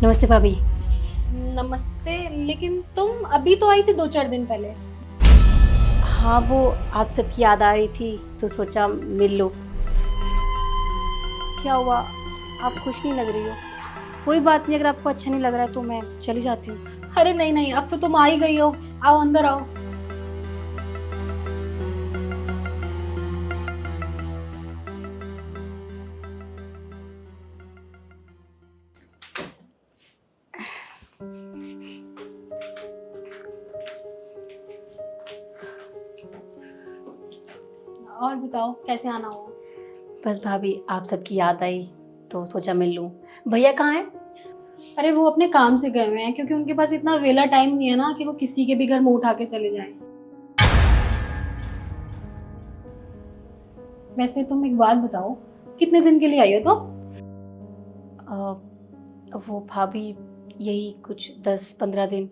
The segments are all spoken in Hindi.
नमस्ते भाभी। नमस्ते। लेकिन तुम अभी तो आई थी 2-4 दिन पहले। हाँ, वो आप सबकी याद आ रही थी तो सोचा मिल लो। क्या हुआ? आप खुश नहीं लग रही हो? कोई बात नहीं, अगर आपको अच्छा नहीं लग रहा है तो मैं चली जाती हूँ। अरे नहीं नहीं, अब तो तुम आ ही गई हो। आओ अंदर आओ। और बताओ कैसे आना हुआ। बस भाभी, आप सबकी याद आई तो सोचा मिल लूँ। भैया कहाँ हैं? अरे वो अपने काम से गए हुए हैं, क्योंकि उनके पास इतना वेला टाइम नहीं है ना कि वो किसी के भी घर मुंह उठा के चले जाएं। वैसे तुम एक बात बताओ, कितने दिन के लिए आई हो तो? वो भाभी, यही कुछ 10-15 दिन।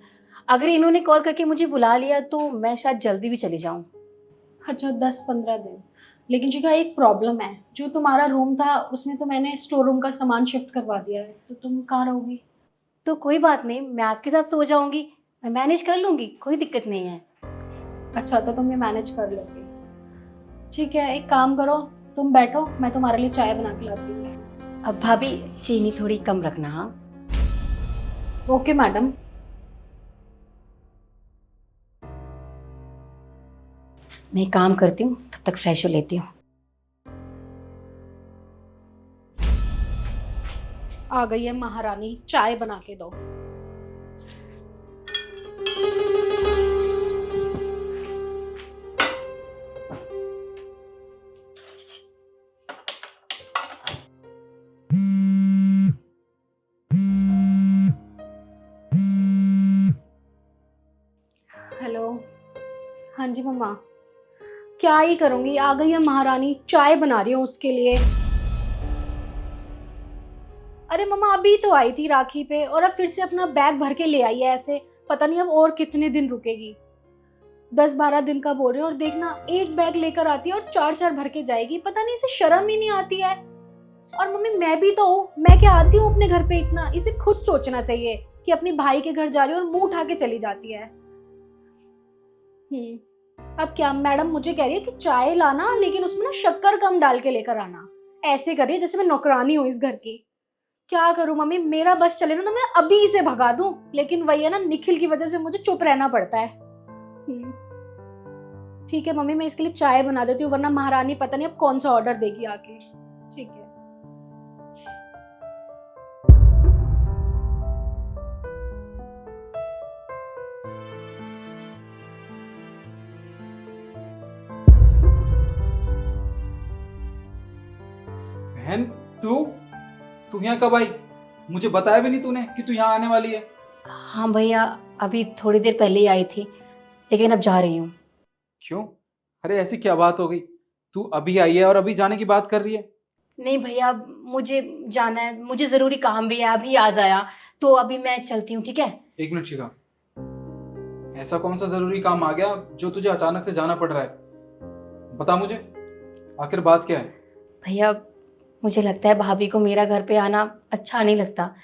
अगर इन्होंने कॉल करके मुझे बुला लिया तो मैं शायद जल्दी भी चली जाऊँ। अच्छा, 10-15 दिन। लेकिन जी का एक प्रॉब्लम है, जो तुम्हारा रूम था उसमें तो मैंने स्टोर रूम का सामान शिफ्ट करवा दिया है, तो तुम कहाँ रहोगी? तो कोई बात नहीं, मैं आपके साथ सो जाऊंगी। मैं मैनेज कर लूंगी, कोई दिक्कत नहीं है। अच्छा, तो तुम ये मैनेज कर लोगे। ठीक है, एक काम करो, तुम बैठो, मैं तुम्हारे लिए चाय बना के लाती हूँ। अब भाभी, चीनी थोड़ी कम रखना, हाँ। Okay madam. मैं एक काम करती हूँ, तब तक फ्रेश हो लेती हूँ। आ गई है महारानी, चाय बना के दो। हेलो। हाँ जी मम्मा। क्या ही करूंगी, आ गई है महारानी, चाय बना रही हूँ उसके लिए। अरे मम्मा, अभी तो आई थी राखी पे और अब फिर से अपना बैग भर के ले आई है ऐसे। पता नहीं अब और कितने दिन रुकेगी। 10-12 दिन का बोल रहे हो, और देखना एक बैग लेकर आती है और चार चार भर के जाएगी। पता नहीं इसे शर्म ही नहीं आती है। और मम्मी मैं भी तो हूँ, मैं क्या आती हूँ अपने घर पे इतना? इसे खुद सोचना चाहिए कि अपने भाई के घर जा रही है और मुंह उठा के चली जाती है। अब क्या मैडम मुझे कह रही है कि चाय लाना, लेकिन उसमें ना शक्कर कम डाल के लेकर आना। ऐसे कर रही है जैसे मैं नौकरानी हूँ इस घर की। क्या करूं मम्मी, मेरा बस चले ना तो मैं अभी इसे भगा दूं, लेकिन वही है ना, निखिल की वजह से मुझे चुप रहना पड़ता है। ठीक है मम्मी, मैं इसके लिए चाय बना देती हूँ, वरना महारानी पता नहीं अब कौन सा ऑर्डर देगी आके। ठीक है। बहन, तू तू यहाँ कब आई? मुझे बताया भी नहीं तूने कि तू यहाँ आने वाली है। हाँ भैया, अभी थोड़ी देर पहले ही आई थी, लेकिन अब जा रही हूँ। क्यों? अरे ऐसी क्या बात हो गई? तू अभी आई है और अभी जाने की बात कर रही है? नहीं भैया, मुझे जाना है, मुझे ज़रूरी काम भी है, अभी याद आया। तो अभी मैं चलती हूँ, ठीक है? एक मिनट शिखा, ऐसा कौन सा जरूरी काम आ गया जो तुझे अचानक से जाना पड़ रहा है? बता मुझे, आखिर बात क्या है? भैया, मुझे लगता है भाभी को मेरा घर पे आना अच्छा नहीं लगता।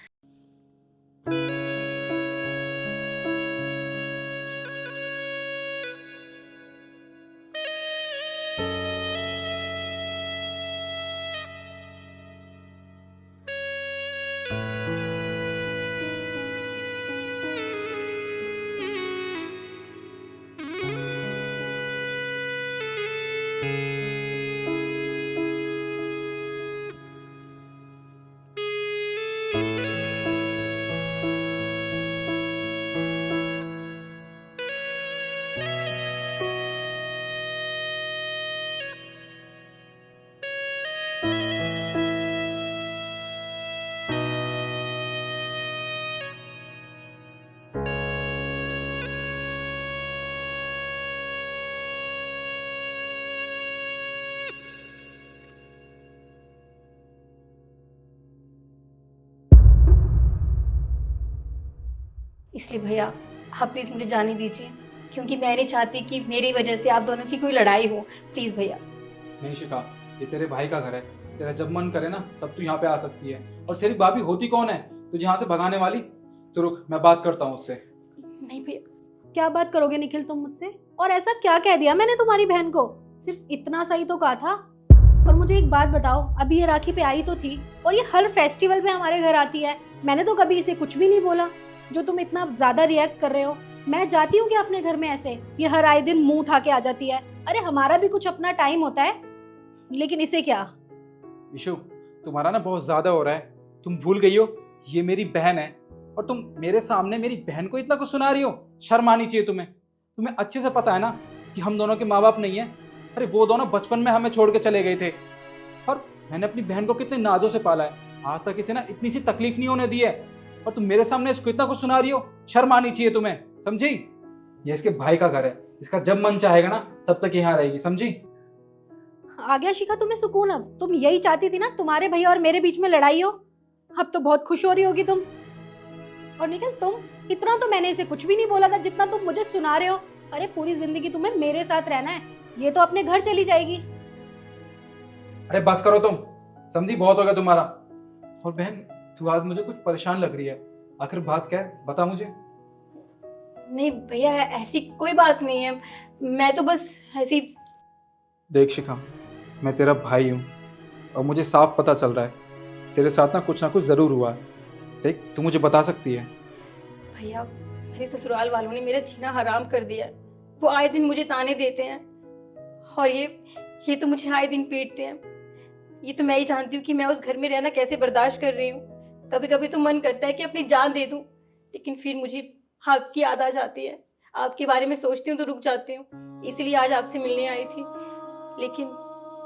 इसलिए भैया, आप प्लीज़ मुझे जाने दीजिए, क्योंकि मैं नहीं चाहती कि मेरी वजह से आप दोनों की कोई लड़ाई हो। प्लीज़ भैया। नहीं शिखा, ये तेरे भाई का घर है। तेरा जब मन करे ना तब तू यहाँ पे आ सकती है। और तेरी भाभी होती कौन है तुझे यहाँ से भगाने वाली? तो रुक, मैं बात करता हूँ उससे। नहीं भैया, क्या बात करोगे निखिल तुम मुझसे? और ऐसा क्या कह दिया मैंने तुम्हारी बहन को? सिर्फ इतना सा ही तो कहा था। और मुझे एक बात बताओ, अभी ये राखी पे आई तो थी और ये हर फेस्टिवल पे हमारे घर आती है, मैंने तो कभी इसे कुछ भी नहीं बोला। जो तुम इतना ज्यादा रिएक्ट कर रहे हो, मैं जाती हूँ क्या अपने घर में ऐसे? ये हर आए दिन मुंह उठा के आ जाती है। अरे हमारा भी कुछ अपना टाइम होता है, लेकिन इसे क्या? ईशु, तुम्हारा ना बहुत ज्यादा हो रहा है। तुम भूल गई हो ये मेरी बहन है, और तुम मेरे सामने मेरी बहन को इतना कुछ सुना रही हो। शर्म आनी चाहिए तुम्हें। तुम्हें अच्छे से पता है ना कि हम दोनों के माँ बाप नहीं है। अरे वो दोनों बचपन में हमें छोड़ के चले गए थे, और मैंने अपनी बहन को कितने नाजों से पाला है। आज तक इसे ना इतनी सी तकलीफ नहीं होने दी है, और तुम मेरे सामने इसको इतना कुछ सुना रही हो। शर्म आनी चाहिए तुम्हें, समझी? ये इसके भाई का घर है, इसका जब मन चाहेगा ना तब तक यहाँ रहेगी, समझी? आ गया शिखा तुम्हें सुकून? अब तुम यही चाहती थी ना, तुम्हारे भैया और मेरे बीच में लड़ाई हो। अब तो बहुत खुश हो रही होगी तुम। और निखिल तुम, इतना तो मैंने इसे कुछ भी नहीं बोला था जितना तुम मुझे सुना रहे हो। अरे पूरी जिंदगी तुम्हें मेरे साथ रहना है, ये तो अपने घर चली जाएगी। अरे बस करो तुम, समझी? बहुत हो गया तुम्हारा। और बहन, तू आज मुझे कुछ परेशान लग रही है। आखिर बात क्या है, बता मुझे। नहीं भैया, ऐसी कोई बात नहीं है। मैं तो बस ऐसी। देख शिखा, मैं तेरा भाई हूँ, और मुझे साफ पता चल रहा है तेरे साथ ना कुछ ज़रूर हुआ है। देख, तू मुझे बता सकती है। भैया, मेरे ससुराल वालों ने मेरा जीना हराम कर दिया है। वो आए दिन मुझे ताने देते हैं, और ये तो मुझे आए दिन पीटते हैं। ये तो मैं ही जानती हूँ कि मैं उस घर में रहना कैसे बर्दाश्त कर रही हूँ। कभी कभी तो मन करता है कि अपनी जान दे दूँ, लेकिन फिर मुझे आपकी याद आ जाती है। आपके बारे में सोचती हूँ तो रुक जाती हूँ। इसलिए आज आपसे मिलने आई थी, लेकिन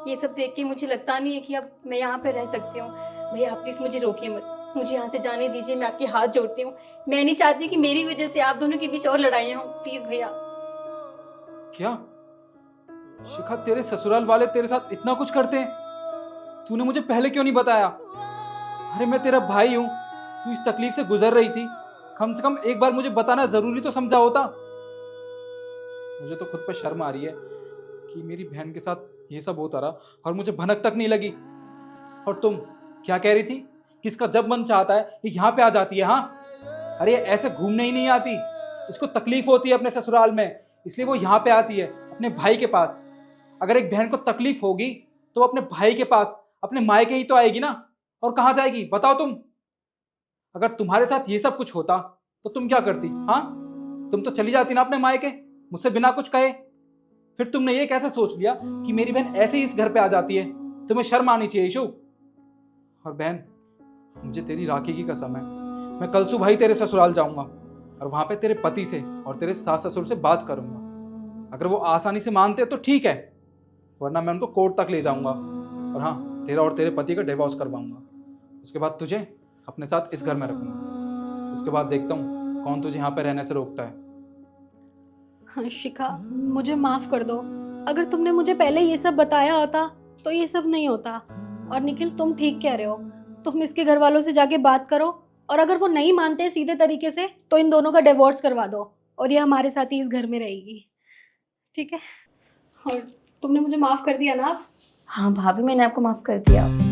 ये सब देख के मुझे लगता नहीं है कि अब मैं यहाँ पर रह सकती हूँ। भैया आप प्लीज़ मुझे रोकिए मत, मुझे यहाँ से जाने दीजिए। मैं आपके हाथ जोड़ती हूँ। मैं नहीं चाहती कि मेरी वजह से आप दोनों के बीच और लड़ाइयाँ हों। प्लीज़ भैया। क्या शिखा, तेरे ससुराल वाले तेरे साथ इतना कुछ करते हैं? तूने मुझे पहले क्यों नहीं बताया? अरे मैं तेरा भाई हूँ, तू इस तकलीफ से गुजर रही थी, कम से कम एक बार मुझे बताना जरूरी तो समझा होता। मुझे तो खुद पर शर्म आ रही है कि मेरी बहन के साथ ये सब होता रहा और मुझे भनक तक नहीं लगी। और तुम क्या कह रही थी कि इसका जब मन चाहता है ये यहाँ पे आ जाती है? हाँ, अरे ये ऐसे घूमने ही नहीं आती, इसको तकलीफ होती है अपने ससुराल में, इसलिए वो यहाँ पे आती है अपने भाई के पास। अगर एक बहन को तकलीफ होगी तो वो अपने भाई के पास, अपने मायके ही तो आएगी ना, और कहाँ जाएगी बताओ तुम? अगर तुम्हारे साथ ये सब कुछ होता तो तुम क्या करती? हाँ, तुम तो चली जाती ना अपने मायके, मुझसे बिना कुछ कहे। फिर तुमने ये कैसे सोच लिया कि मेरी बहन ऐसे ही इस घर पे आ जाती है? तुम्हें शर्म आनी चाहिए ईशु। और बहन, मुझे तेरी राखी की कसम है, मैं कल सुबह ही तेरे ससुराल जाऊंगा और वहां पे तेरे पति से और तेरे सास ससुर से बात करूंगा। अगर वो आसानी से मानते तो ठीक है, वरना मैं उनको कोर्ट तक ले जाऊंगा, और हाँ, तेरा और तेरे पति का डिवोर्स करवाऊंगा। उसके बाद तुझे अपने साथ इस घर में रखूंगा। उसके बाद देखता हूँ कौन तुझे यहाँ पे रहने से रोकता है। हाँ शिखा, मुझे माफ कर दो। अगर तुमने मुझे पहले ये सब बताया होता तो ये सब नहीं होता। और निखिल तुम ठीक कह रहे हो, तुम इसके घर वालों से जाके बात करो, और अगर वो नहीं मानते सीधे तरीके से तो इन दोनों का डिवोर्स करवा दो, और ये हमारे साथ ही इस घर में रहेगी, ठीक है? और तुमने मुझे माफ कर दिया ना अब? हाँ भाभी, मैंने आपको माफ़ कर दिया।